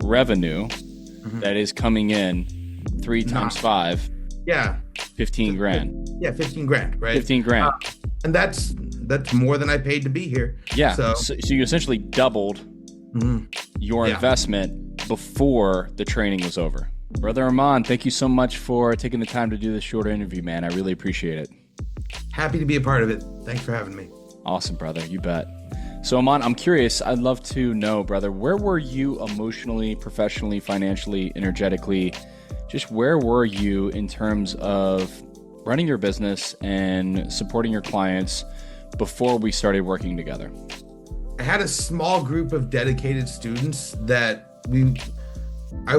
revenue that is coming in 3 times 5. Yeah. 15 grand. Yeah, 15 grand, right? 15 grand. And that's more than I paid to be here. Yeah. So you essentially doubled your investment before the training was over. Brother Aman, thank you so much for taking the time to do this short interview, man. I really appreciate it. Happy to be a part of it. Thanks for having me. Awesome, brother. You bet. So Aman, I'm curious. I'd love to know, brother, where were you emotionally, professionally, financially, energetically? Just where were you in terms of running your business and supporting your clients before we started working together? I had a small group of dedicated students that I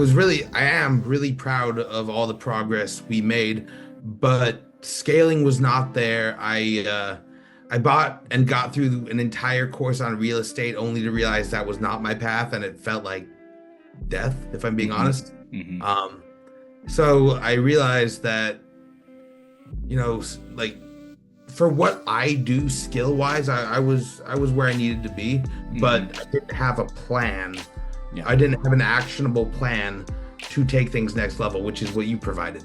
am really proud of all the progress we made, but scaling was not there. I bought and got through an entire course on real estate only to realize that was not my path, and it felt like death, if I'm being honest. So I realized that, like, for what I do skill wise, I was where I needed to be, but I didn't have a plan. I didn't have an actionable plan to take things next level, which is what you provided.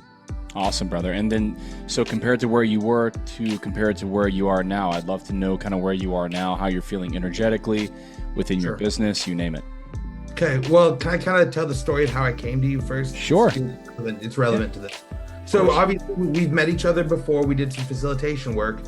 Awesome, brother. And then, so compared to where you were compared to where you are now, I'd love to know kind of where you are now, how you're feeling energetically within your business, you name it. Okay. Well, can I kind of tell the story of how I came to you first? Sure. It's relevant to this. So obviously we've met each other before. We did some facilitation work,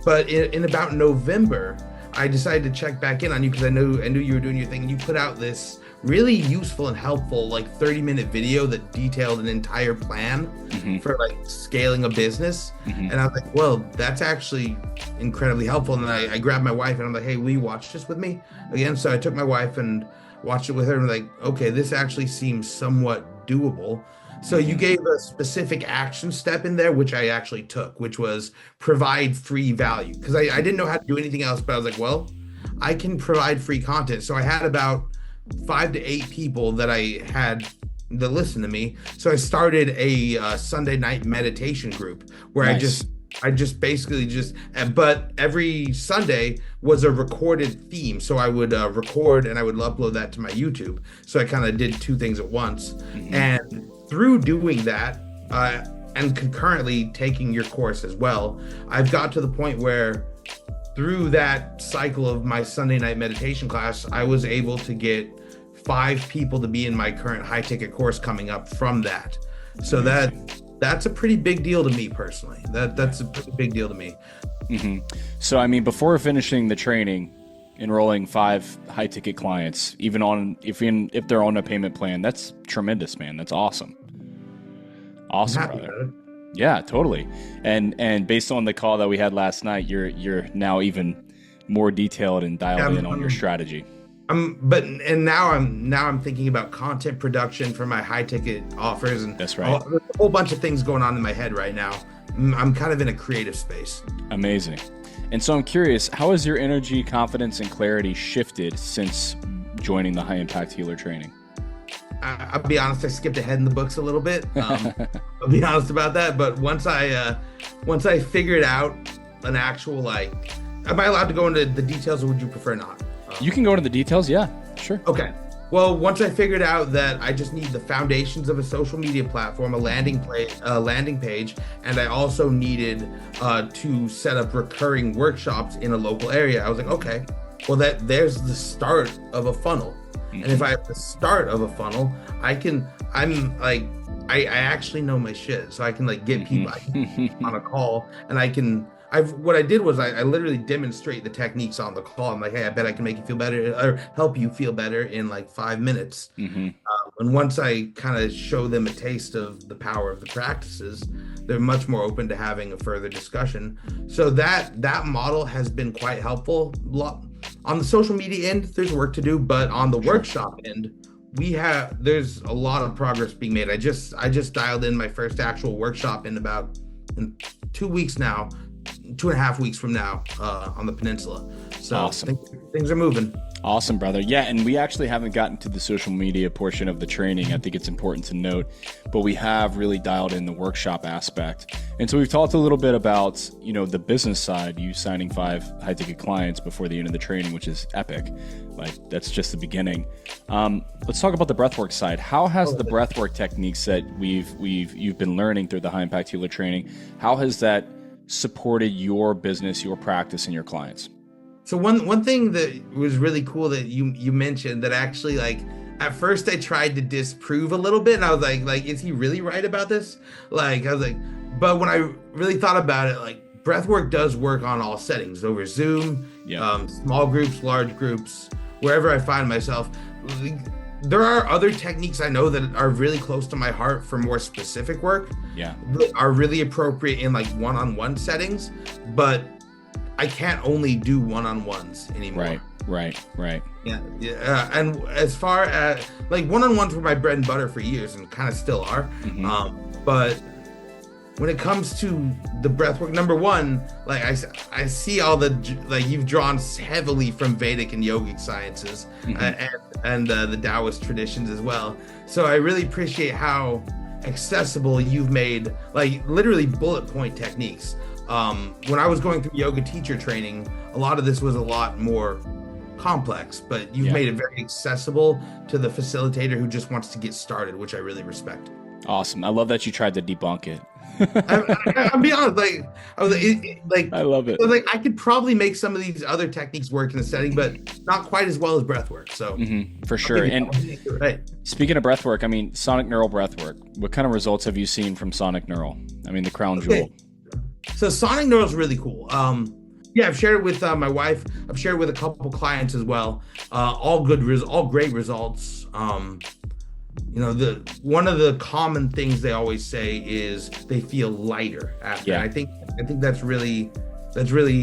but in about November, I decided to check back in on you because I knew you were doing your thing, and you put out this really useful and helpful 30-minute video that detailed an entire plan for scaling a business. And I was like, well, that's actually incredibly helpful. And then I grabbed my wife and I'm like, hey, will you watch this with me again? So I took my wife and watched it with her and like, okay, this actually seems somewhat doable. So you gave a specific action step in there, which I actually took, which was provide free value. Because I didn't know how to do anything else, but I was like, well, I can provide free content. So I had about 5 to 8 people that I had that listened to me. So I started a Sunday night meditation group where Nice. but every Sunday was a recorded theme. So I would record and I would upload that to my YouTube. So I kind of did 2 things at once. And through doing that, and concurrently taking your course as well, I've got to the point where through that cycle of my Sunday night meditation class, I was able to get 5 people to be in my current high ticket course coming up from that. So that's a pretty big deal to me personally. That's a pretty big deal to me. So, I mean, before finishing the training, enrolling 5 high ticket clients, even if they're on a payment plan, that's tremendous, man. That's awesome. Awesome, brother. Yeah, totally. And based on the call that we had last night, you're now even more detailed and dialed in on your strategy. Now I'm thinking about content production for my high ticket offers, and that's right. There's a whole bunch of things going on in my head right now. I'm kind of in a creative space. Amazing. And so I'm curious, how has your energy, confidence, and clarity shifted since joining the High Impact Healer training? I'll be honest, I skipped ahead in the books a little bit. I'll be honest about that. But once I figured out an actual am I allowed to go into the details, or would you prefer not? You can go into the details. Yeah, sure. Okay. Well, once I figured out that I just need the foundations of a social media platform, a landing page, and I also needed to set up recurring workshops in a local area, I was like, okay, well, there's the start of a funnel. And if I have the start of a funnel, I actually know my shit. So I can get people on a call, and what I did was I literally demonstrate the techniques on the call. I'm like, hey, I bet I can make you feel better or help you feel better in 5 minutes. And once I kind of show them a taste of the power of the practices, they're much more open to having a further discussion. So that model has been quite helpful. On the social media end, there's work to do, but on the workshop end, there's a lot of progress being made. I just dialed in my first actual workshop in 2 weeks now, 2.5 weeks from now, on the peninsula. So awesome. things are moving. Awesome, brother. Yeah, and we actually haven't gotten to the social media portion of the training. I think it's important to note, but we have really dialed in the workshop aspect. And so we've talked a little bit about, the business side, you signing 5 high-ticket clients before the end of the training, which is epic. Like, that's just the beginning. Let's talk about the breathwork side. How has the breathwork techniques that you've been learning through the High Impact Healer training, how has that supported your business, your practice, and your clients? So one thing that was really cool that you mentioned that actually, like, at first I tried to disprove a little bit, and I was like, is he really right about this? Like, I was like, but when I really thought about it, like, breathwork does work on all settings, over Zoom, small groups, large groups, wherever I find myself. There are other techniques I know that are really close to my heart for more specific work. That are really appropriate in like one-on-one settings, but I can't only do one-on-ones anymore. Right. Yeah. And as far as like one-on-ones were my bread and butter for years and kind of still are. But when it comes to the breathwork, number one, like I see all the, like, you've drawn heavily from Vedic and yogic sciences and the Taoist traditions as well. So I really appreciate how accessible you've made, like, literally bullet point techniques. When I was going through yoga teacher training, a lot of this was a lot more complex, but you've made it very accessible to the facilitator who just wants to get started, which I really respect. Awesome. I love that you tried to debunk it. I'll be honest, I love it. Like, I could probably make some of these other techniques work in the setting, but not quite as well as breathwork. So for sure. And speaking of breathwork, I mean, sonic neural breathwork, what kind of results have you seen from sonic neural? I mean, the crown jewel. So sonic neural is really cool. I've shared it with my wife. I've shared it with a couple clients as well. All great results. One of the common things they always say is they feel lighter after. I think that's really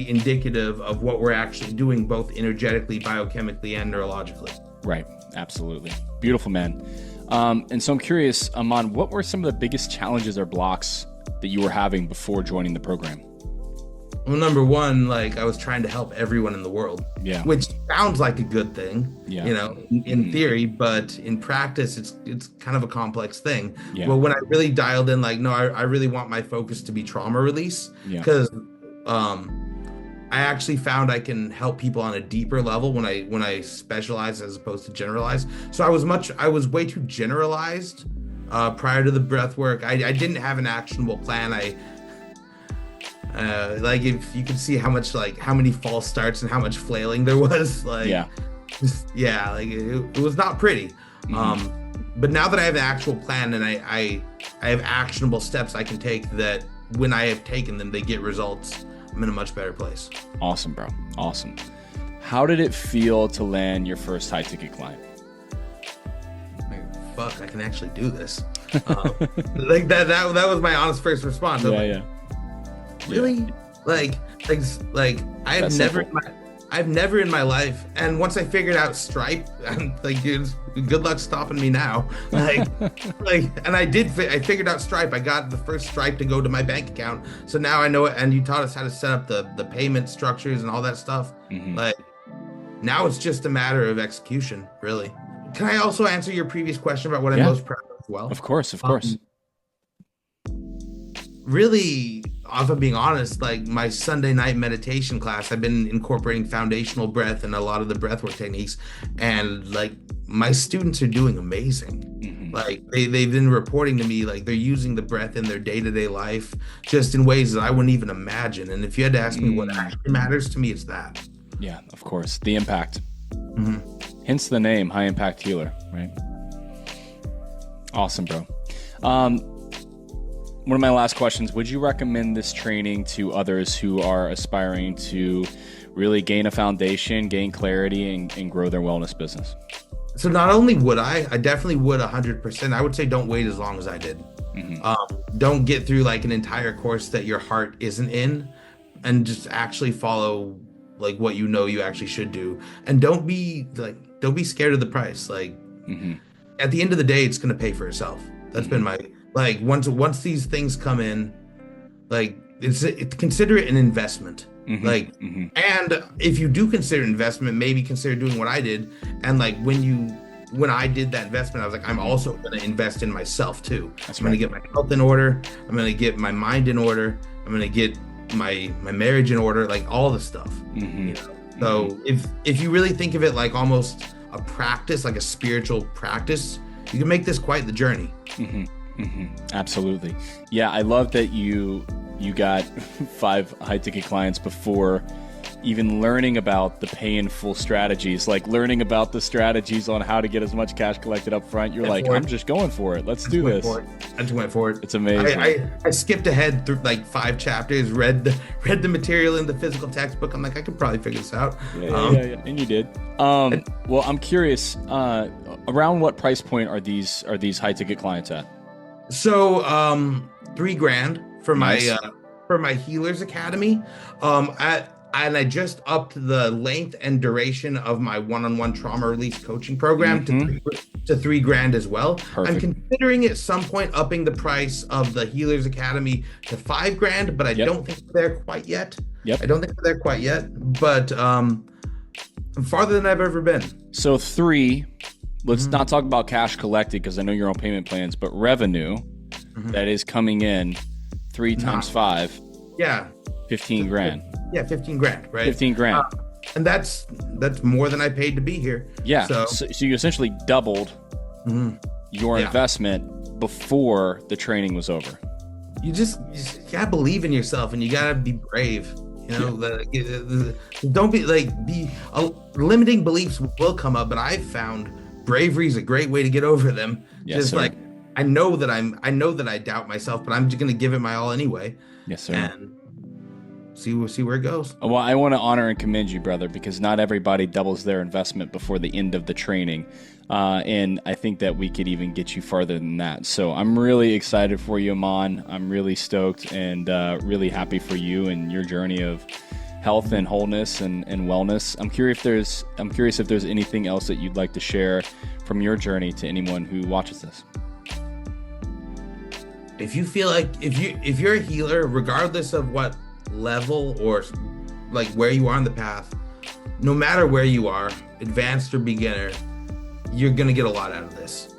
indicative of what we're actually doing, both energetically, biochemically, and neurologically. Right. Absolutely. Beautiful, man. And so I'm curious, Aman, what were some of the biggest challenges or blocks that you were having before joining the program? Well, number one, like, I was trying to help everyone in the world, which sounds like a good thing, in theory, but in practice, it's kind of a complex thing. But when I really dialed in, like, no, I really want my focus to be trauma release, because I actually found I can help people on a deeper level when I specialize as opposed to generalize. So I was way too generalized prior to the breath work. I didn't have an actionable plan. Like, if you could see how many false starts and how much flailing there was, like, it was not pretty. But now that I have an actual plan and I have actionable steps I can take, that when I have taken them, they get results, I'm in a much better place. Awesome, bro. Awesome. How did it feel to land your first high ticket client? Like, fuck, I can actually do this. Like that was my honest first response. Really? Like I've never in my life, and once I figured out Stripe, I'm like, dude, good luck stopping me now. And I figured out Stripe. I got the first Stripe to go to my bank account. So now I know it, and you taught us how to set up the payment structures and all that stuff. Like, now it's just a matter of execution, really. Can I also answer your previous question about what I'm most proud of as well? Of course. Really, if I'm being honest, like, my Sunday night meditation class, I've been incorporating foundational breath and a lot of the breathwork techniques, and like, my students are doing amazing. Like, they've been reporting to me, like, they're using the breath in their day-to-day life just in ways that I wouldn't even imagine. And if you had to ask me what actually matters to me, it's that. Yeah, of course. The impact. Hence the name, High Impact Healer, right? Awesome, bro. One of my last questions, would you recommend this training to others who are aspiring to really gain a foundation, gain clarity, and grow their wellness business? So not only would I definitely would 100%. I would say don't wait as long as I did. Don't get through like an entire course that your heart isn't in, and just actually follow like what you actually should do. And don't be scared of the price. Like, at the end of the day, it's going to pay for itself. That's been my, like, once these things come in, like, consider it an investment. Like, and if you do consider investment, maybe consider doing what I did. And like when I did that investment, I was like, I'm also going to invest in myself too. I'm going to get my health in order. I'm going to get my mind in order. I'm going to get my marriage in order, like all the stuff. You know? So if you really think of it like almost a practice, like a spiritual practice, you can make this quite the journey. Absolutely. Yeah, I love that you got 5 high ticket clients before even learning about the pay in full strategies, like learning about the strategies on how to get as much cash collected up front. You're like, I'm just going for it. Let's do this. I just went for it. It's amazing. I skipped ahead through like 5 chapters, read the material in the physical textbook. I'm like, I could probably figure this out. Yeah. And you did. Well, I'm curious, around what price point are these high ticket clients at? So, $3,000 for my Healers Academy. And I just upped the length and duration of my one-on-one trauma release coaching program to $3,000 as well. Perfect. I'm considering at some point upping the price of the Healers Academy to $5,000, but I don't think they're there quite yet. I don't think they're there quite yet, but I'm farther than I've ever been. So let's not talk about cash collected because I know you're on payment plans, but revenue that is coming in 3 times 5. Yeah. $15,000. Yeah, $15,000, right? $15,000. And that's more than I paid to be here. Yeah. So you essentially doubled your investment before the training was over. You just gotta believe in yourself, and you gotta be brave. You know, don't be limiting beliefs will come up, but I've found bravery is a great way to get over them. Yes, just sir. like I know that I doubt myself, but I'm just gonna give it my all anyway. Yes, sir. And see where it goes. Well, I want to honor and commend you, brother, because not everybody doubles their investment before the end of the training. And I think that we could even get you farther than that. So I'm really excited for you, Aman. I'm really stoked and really happy for you and your journey of health and wholeness and wellness. I'm curious if there's anything else that you'd like to share from your journey to anyone who watches this. If you feel like if you're a healer, regardless of what level or like where you are on the path, no matter where you are, advanced or beginner, you're gonna get a lot out of this.